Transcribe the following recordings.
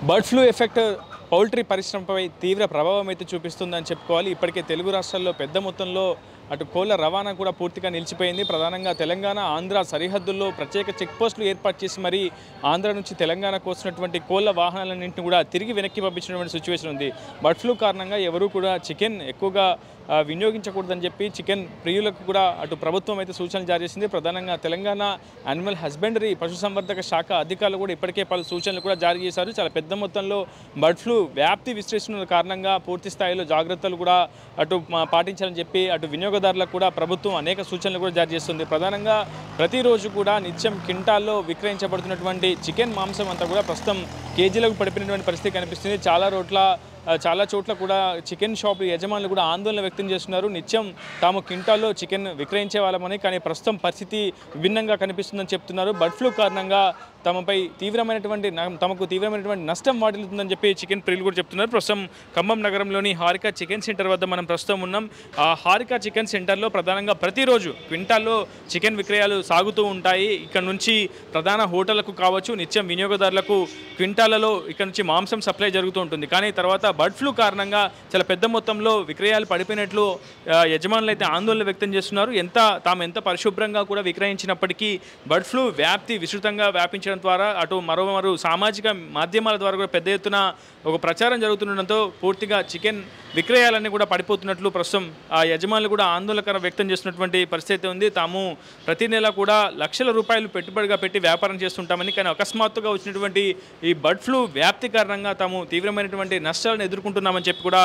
Bird flu effect poultry పరిశ్రమపై తీవ్ర ప్రభావం అయితే చూపిస్తుందని చెప్పుకోవాలి. ఇప్పటికే తెలుగు రాష్ట్రాల్లో పెద్ద మొత్తంలో అటు కోళ్ల రవాణా కూడా పూర్తిగా నిలిచిపోయింది. ప్రధానంగా తెలంగాణ ఆంధ్ర సరిహద్దుల్లో ప్రత్యేక చెక్ పోస్టులు ఏర్పాటు చేసి మరీ ఆంధ్ర నుంచి తెలంగాణకు వస్తున్నటువంటి కోళ్ల వాహనాలన్నింటినీ కూడా తిరిగి వెనక్కి పంపించినటువంటి సిచ్యువేషన్ ఉంది. బర్డ్ ఫ్లూ కారణంగా ఎవరూ కూడా చికెన్ ఎక్కువగా వినియోగించకూడదని చెప్పి చికెన్ ప్రియులకు కూడా అటు ప్రభుత్వం అయితే సూచనలు జారీ చేసింది. ప్రధానంగా తెలంగాణ యానిమల్ హస్బెండరీ పశుసంవర్ధక శాఖ అధికారులు కూడా ఇప్పటికే పలు సూచనలు కూడా జారీ చేశారు. చాలా పెద్ద మొత్తంలో బర్డ్ ఫ్లూ వ్యాప్తి విస్తరిస్తున్న కారణంగా పూర్తి స్థాయిలో జాగ్రత్తలు కూడా అటు పాటించాలని చెప్పి అటు వినియోగదారులకు కూడా ప్రభుత్వం అనేక సూచనలు కూడా జారీ చేస్తుంది. ప్రధానంగా ప్రతిరోజు కూడా నిత్యం కింటాల్లో విక్రయించబడుతున్నటువంటి చికెన్ మాంసం అంతా కూడా ప్రస్తుతం కేజీలకు పడిపోయినటువంటి పరిస్థితి కనిపిస్తుంది. చాలా చోట్ల కూడా చికెన్ షాప్ యజమానులు కూడా ఆందోళన వ్యక్తం చేస్తున్నారు. నిత్యం తాము కింటాల్లో చికెన్ విక్రయించే వాళ్ళమని, కానీ ప్రస్తుతం పరిస్థితి విభిన్నంగా కనిపిస్తుందని చెప్తున్నారు. బర్డ్ ఫ్లూ కారణంగా తమకు తీవ్రమైనటువంటి నష్టం వాటిల్లుతుందని చెప్పి చికెన్ ప్రియులు కూడా చెప్తున్నారు. ప్రస్తుతం ఖమ్మం నగరంలోని హారిక చికెన్ సెంటర్ వద్ద మనం ప్రస్తుతం ఉన్నాం. ఆ హారిక చికెన్ సెంటర్లో ప్రధానంగా ప్రతిరోజు క్వింటాల్లో చికెన్ విక్రయాలు సాగుతూ ఉంటాయి. ఇక్కడ నుంచి ప్రధాన హోటళ్లకు కావచ్చు, నిత్యం వినియోగదారులకు క్వింటాలలో ఇక్కడ నుంచి మాంసం సప్లై జరుగుతూ ఉంటుంది. కానీ తర్వాత బర్డ్ ఫ్లూ కారణంగా చాలా పెద్ద మొత్తంలో విక్రయాలు పడిపోయినట్లు యజమానులు అయితే ఆందోళన వ్యక్తం చేస్తున్నారు. తాము ఎంత పరిశుభ్రంగా కూడా విక్రయించినప్పటికీ బర్డ్ ఫ్లూ వ్యాప్తి విస్తృతంగా వ్యాపించడం ద్వారా అటు మరో సామాజిక మాధ్యమాల ద్వారా కూడా పెద్ద ఎత్తున ఒక ప్రచారం జరుగుతుండడంతో పూర్తిగా చికెన్ విక్రయాలన్నీ కూడా పడిపోతున్నట్లు ప్రస్తుతం ఆ యజమానులు కూడా ఆందోళన వ్యక్తం చేస్తున్నటువంటి పరిస్థితి ఉంది. తాము ప్రతి నెల కూడా లక్షల రూపాయలు పెట్టుబడిగా పెట్టి వ్యాపారం చేస్తుంటామని, కానీ అకస్మాత్తుగా వచ్చినటువంటి ఈ బర్డ్ ఫ్లూ వ్యాప్తి కారణంగా తాము తీవ్రమైనటువంటి నష్టాలను ఎదుర్కొంటున్నామని చెప్పి కూడా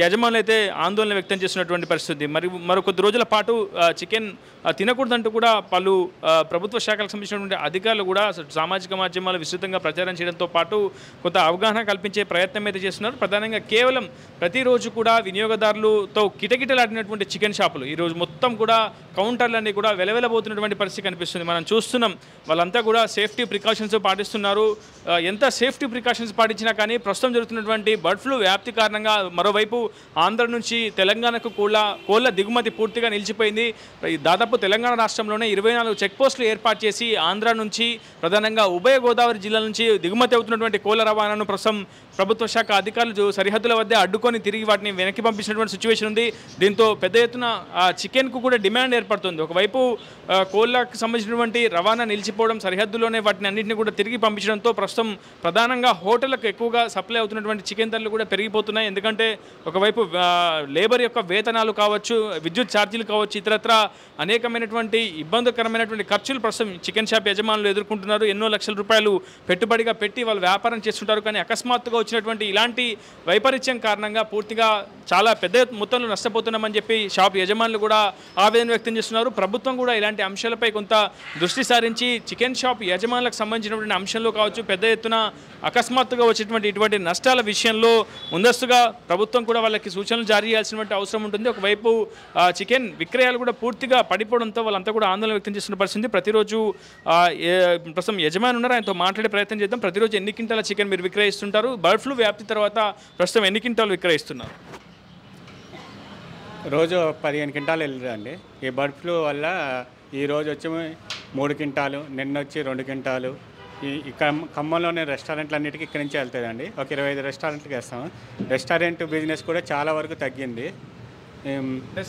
యజమానులు అయితే ఆందోళన వ్యక్తం చేస్తున్నటువంటి పరిస్థితి. మరో కొద్ది రోజుల పాటు చికెన్ తినకూడదంటూ కూడా పలు ప్రభుత్వ శాఖలకు సంబంధించినటువంటి అధికారులు కూడా సామాజిక మాధ్యమాలు విస్తృతంగా ప్రచారం చేయడంతో పాటు కొంత అవగాహన కల్పించే ప్రయత్నం అయితే చేస్తున్నారు. ప్రధానంగా కేవలం ప్రతిరోజు కూడా వినియోగదారులతో కిటకిటలాడినటువంటి చికెన్ షాపులు ఈరోజు మొత్తం కూడా కౌంటర్లన్నీ కూడా వెలవెలబోతున్నటువంటి పరిస్థితి కనిపిస్తుంది. మనం చూస్తున్నాం, వాళ్ళంతా కూడా సేఫ్టీ ప్రికాషన్స్ పాటిస్తున్నారు. ఎంత సేఫ్టీ ప్రికాషన్స్ పాటించినా కానీ ప్రస్తుతం జరుగుతున్నటువంటి బర్డ్ ఫ్లూ వ్యాప్తి కారణంగా మరోవైపు ఆంధ్ర నుంచి తెలంగాణకు కోళ్ల దిగుమతి పూర్తిగా నిలిచిపోయింది. దాదాపు తెలంగాణ రాష్ట్రంలోనే 24 చెక్ పోస్టులు ఏర్పాటు చేసి ఆంధ్ర నుంచి ప్రధానంగా ఉభయ గోదావరి జిల్లాల నుంచి దిగుమతి అవుతున్నటువంటి కోళ్ల రవాణాను ప్రస్తుతం ప్రభుత్వ శాఖ అధికారులు సరిహద్దుల వద్ద అడ్డుకొని తిరిగి వాటిని వెనక్కి పంపించినటువంటి సిచ్యువేషన్ ఉంది. దీంతో పెద్ద ఎత్తున చికెన్కు కూడా డిమాండ్ ఏర్పడుతుంది. ఒకవైపు కోళ్లకు సంబంధించినటువంటి రవాణా నిలిచిపోవడం, సరిహద్దులోనే వాటిని అన్నింటినీ కూడా తిరిగి పంపించడంతో ప్రస్తుతం ప్రధానంగా హోటళ్లకు ఎక్కువగా సప్లై అవుతున్నటువంటి చికెన్ ధరలు కూడా పెరిగిపోతున్నాయి. ఎందుకంటే ఒకవైపు లేబర్ యొక్క వేతనాలు కావచ్చు, విద్యుత్ ఛార్జీలు కావచ్చు, ఇతరత్ర అనేకమైనటువంటి ఇబ్బందికరమైనటువంటి ఖర్చులు ప్రస్తుతం చికెన్ షాప్ యజమానులు ఎదుర్కొంటున్నారు. ఎన్నో లక్షల రూపాయలు పెట్టుబడిగా పెట్టి వాళ్ళు వ్యాపారం చేస్తుంటారు. కానీ అకస్మాత్తుగా వచ్చినటువంటి ఇలాంటి వైపరీత్యం కారణంగా పూర్తిగా చాలా పెద్ద మొత్తంలో నష్టపోతున్నామని చెప్పి షాప్ యజమానులు కూడా ఆవేదన వ్యక్తం చేస్తున్నారు. ప్రభుత్వం కూడా ఇలాంటి అంశాలపై కొంత దృష్టి సారించి చికెన్ షాప్ యజమానులకు సంబంధించినటువంటి అంశంలో కావచ్చు, పెద్ద ఎత్తున అకస్మాత్తుగా వచ్చేటువంటి ఇటువంటి నష్టాల విషయంలో ముందస్తుగా ప్రభుత్వం కూడా వాళ్ళకి సూచనలు జారీ చేయాల్సినటువంటి అవసరం ఉంటుంది. ఒకవైపు చికెన్ విక్రయాలు కూడా పూర్తిగా పడిపోవడంతో వాళ్ళంతా కూడా ఆందోళన వ్యక్తం చేస్తున్న పరిస్థితి. ప్రతిరోజు ప్రస్తుతం యజమాని ఉన్నారు, ఆయనతో మాట్లాడే ప్రయత్నం చేద్దాం. ప్రతిరోజు ఎన్ని క్వింటాల చికెన్ మీరు విక్రయిస్తుంటారు? బర్డ్ ఫ్లూ వ్యాప్తి తర్వాత ప్రస్తుతం ఎన్ని క్వింటాలు విక్రయిస్తున్నారు? రోజు 15 క్వింటాలు వెళ్తుందండి. ఈ బర్డ్ ఫ్లూ వల్ల ఈరోజు వచ్చి 3 క్వింటాలు, నిన్న వచ్చి 2 క్వింటాలు. ఈ ఖమ్మంలోనే రెస్టారెంట్లన్నిటికీ ఇక్కడి నుంచి వెళ్తుందండి. ఒక 25 రెస్టారెంట్లకి వేస్తాము. రెస్టారెంట్ బిజినెస్ కూడా చాలా వరకు తగ్గింది.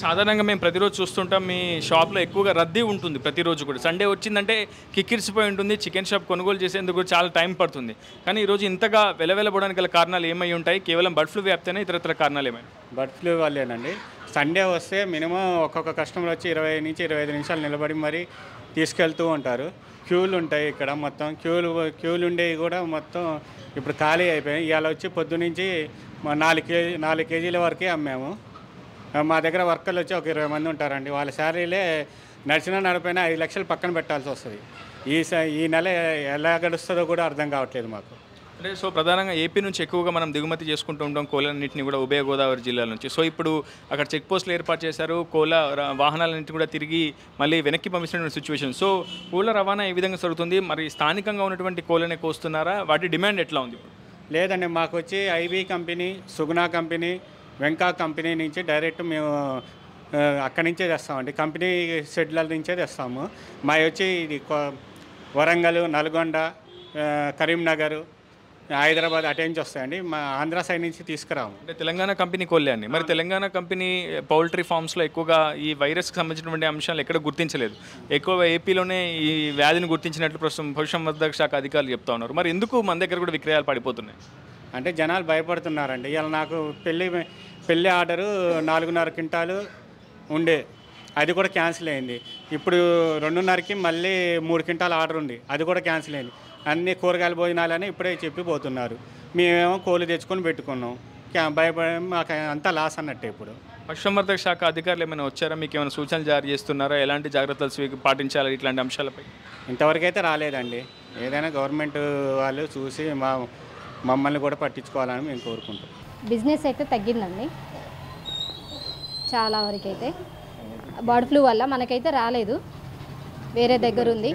సాధారణంగా మేము ప్రతిరోజు చూస్తుంటాం, మీ షాప్లో ఎక్కువగా రద్దీ ఉంటుంది. ప్రతిరోజు కూడా సండే వచ్చిందంటే కిక్కిరిసిపోయి ఉంటుంది. చికెన్ షాప్ కొనుగోలు చేసేందుకు చాలా టైం పడుతుంది. కానీ ఈరోజు ఇంతగా వెలవెలబోవడానికి గల కారణాలు ఏమై ఉంటాయి? కేవలం బర్డ్ ఫ్లూ వ్యాప్తేనే, ఇతరత్ర కారణాలు ఏమైనా? బర్డ్ ఫ్లూ వల్లేనండి. సండే వస్తే మినిమం ఒక్కొక్క కస్టమర్ వచ్చి 20 నుంచి 25 నిమిషాలు నిలబడి మరీ తీసుకెళ్తూ ఉంటారు. క్యూలు ఉంటాయి ఇక్కడ, మొత్తం క్యూలు ఉండేవి కూడా మొత్తం ఇప్పుడు ఖాళీ అయిపోయాయి. ఇవాళ వచ్చి పొద్దునుంచి 4 కేజీల వరకే అమ్మాము. మా దగ్గర వర్కర్లు వచ్చి ఒక 20 మంది ఉంటారండి. వాళ్ళ శాలరీలే నడిపోయినా 5 లక్షలు పక్కన పెట్టాల్సి వస్తుంది. ఈ నెల ఎలా గడుస్తుందో కూడా అర్థం కావట్లేదు మాకు. అంటే ప్రధానంగా ఏపీ నుంచి ఎక్కువగా మనం దిగుమతి చేసుకుంటూ ఉంటాం కోళ్ళన్నింటినీ కూడా, ఉభయ గోదావరి జిల్లాల నుంచి. ఇప్పుడు అక్కడ చెక్ పోస్టులు ఏర్పాటు చేశారు. కోళ్ళ వాహనాలన్నింటినీ కూడా తిరిగి మళ్ళీ వెనక్కి పంపించిన సిచ్యువేషన్. కోళ్ళ రవాణా ఏ విధంగా జరుగుతుంది? మరి స్థానికంగా ఉన్నటువంటి కోళ్ళనే కోస్తున్నారా? వాటి డిమాండ్ ఎట్లా ఉంది? లేదండి, మాకు వచ్చి ఐబీ కంపెనీ, సుగుణా కంపెనీ, వెంకా కంపెనీ నుంచి డైరెక్ట్ మేము అక్కడి నుంచే తెస్తామండి. కంపెనీ షెడ్ల నుంచే తెస్తాము. మా వచ్చి ఇది వరంగల్, నల్గొండ, కరీంనగర్, హైదరాబాద్ అటు నుంచి వస్తాయండి, మా ఆంధ్ర సైడ్ నుంచి తీసుకురాము. అంటే తెలంగాణ కంపెనీ కోళ్ళే అండి. మరి తెలంగాణ కంపెనీ పౌల్ట్రీ ఫార్మ్స్లో ఎక్కువగా ఈ వైరస్కి సంబంధించినటువంటి అంశాలు ఎక్కడ గుర్తించలేదు. ఎక్కువగా ఏపీలోనే ఈ వ్యాధిని గుర్తించినట్లు ప్రస్తుతం పశుసంవర్ధక శాఖ అధికారులు చెప్తా ఉన్నారు. మరి ఎందుకు మన దగ్గర కూడా విక్రయాలు పడిపోతున్నాయి? అంటే జనాలు భయపడుతున్నారండి. ఇలా నాకు పెళ్ళి ఆర్డరు 4.5 క్వింటాలు ఉండే, అది కూడా క్యాన్సిల్ అయింది. ఇప్పుడు 2.5కి మళ్ళీ 3 క్వింటాల ఆర్డర్ ఉంది, అది కూడా క్యాన్సిల్ అయింది. అన్ని కూరగాయల భోజనాలని ఇప్పుడే చెప్పి పోతున్నారు. మేమేమో కోళ్ళు తెచ్చుకొని పెట్టుకున్నాం, భయపడే మాకు అంతా లాస్ అన్నట్టే. ఇప్పుడు పశుసంవర్ధక శాఖ అధికారులు ఏమైనా వచ్చారా? మీకు ఏమైనా సూచనలు జారీ చేస్తున్నారా? ఎలాంటి జాగ్రత్తలు పాటించాలి ఇట్లాంటి అంశాలపై? ఇంతవరకు అయితే రాలేదండి. ఏదైనా గవర్నమెంట్ వాళ్ళు చూసి మమ్మల్ని కూడా పట్టించుకోవాలని మేము కోరుకుంటాం. బిజినెస్ అయితే తగ్గిందండి చాలా వరకు. అయితే బర్డ్ ఫ్లూ వల్ల మనకైతే రాలేదు, వేరే దగ్గర ఉంది.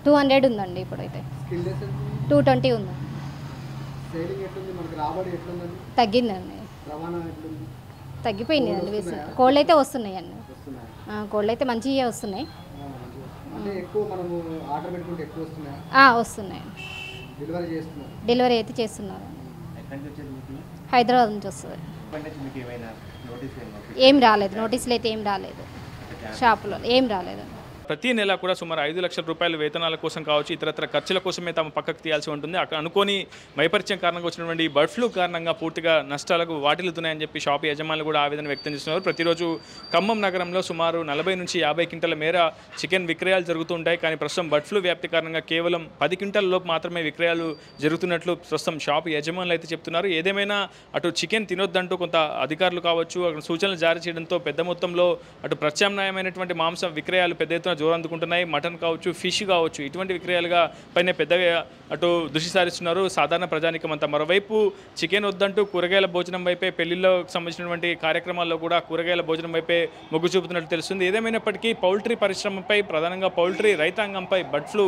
200 ఉందండి ఇప్పుడైతే. 220 ఉంది. తగ్గిందండి, తగ్గిపోయింది అండి. కోళ్ళు అయితే వస్తున్నాయండి, కోళ్ళు అయితే మంచిగా వస్తున్నాయి. వస్తున్నాయి, డెలివరీ అయితే చేస్తున్నారు. హైదరాబాద్ నుంచి వస్తుంది. ఏం రాలేదు, నోటీసులు అయితే ఏం రాలేదు, షాపులో ఏం రాలేదు. ప్రతి నెల కూడా సుమారు 5 లక్షల రూపాయల వేతనాల కోసం కావచ్చు, ఇతరత్ర ఖర్చుల కోసమే తమ పక్కకు తీయాల్సి ఉంటుంది. అక్కడ అనుకోని వైపరీత్యం కారణంగా వచ్చినటువంటి బర్డ్ ఫ్లూ కారణంగా పూర్తిగా నష్టాలకు వాటిల్లుతున్నాయని చెప్పి షాపు యజమానులు కూడా ఆవేదన వ్యక్తం చేస్తున్నారు. ప్రతిరోజు ఖమ్మం నగరంలో సుమారు 40 నుంచి 50 క్వింటాల మేర చికెన్ విక్రయాలు జరుగుతుంటాయి. కానీ ప్రస్తుతం బర్డ్ ఫ్లూ వ్యాప్తి కారణంగా కేవలం 10 క్వింటాల లోపు మాత్రమే విక్రయాలు జరుగుతున్నట్లు ప్రస్తుతం షాపు యజమానులు అయితే చెప్తున్నారు. ఏదేమైనా అటు చికెన్ తినొద్దంటూ కొంత అధికారులు కావచ్చు అక్కడ సూచనలు జారీ చేయడంతో పెద్ద మొత్తంలో అటు ప్రత్యామ్నాయమైనటువంటి మాంసం విక్రయాలు పెద్ద ఎత్తున జోరందుకుంటున్నాయి. మటన్ కావచ్చు, ఫిష్ కావచ్చు, ఇటువంటి విక్రయాలుగా పైన పెద్దగా అటు దృష్టి సారిస్తున్నారు సాధారణ ప్రజానికం అంతా. మరోవైపు చికెన్ వద్దంటూ కూరగాయల భోజనం వైపే, పెళ్లిళ్ళలో సంబంధించినటువంటి కార్యక్రమాల్లో కూడా కూరగాయల భోజనం వైపే మొగ్గు చూపుతున్నట్టు తెలుస్తుంది. ఏదేమైనప్పటికీ పౌల్ట్రీ పరిశ్రమపై, ప్రధానంగా పౌల్ట్రీ రైతాంగంపై బర్డ్ ఫ్లూ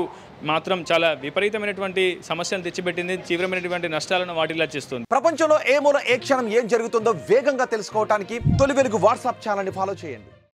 మాత్రం చాలా విపరీతమైనటువంటి సమస్యలు తెచ్చిపెట్టింది, తీవ్రమైనటువంటి నష్టాలను వాటిల్లా చేస్తుంది. ప్రపంచంలో ఏ మూల ఏ క్షణం ఏం జరుగుతుందో వేగంగా తెలుసుకోవడానికి తొలి వెలుగు వాట్సాప్ ఛానల్ని ఫాలో చేయండి.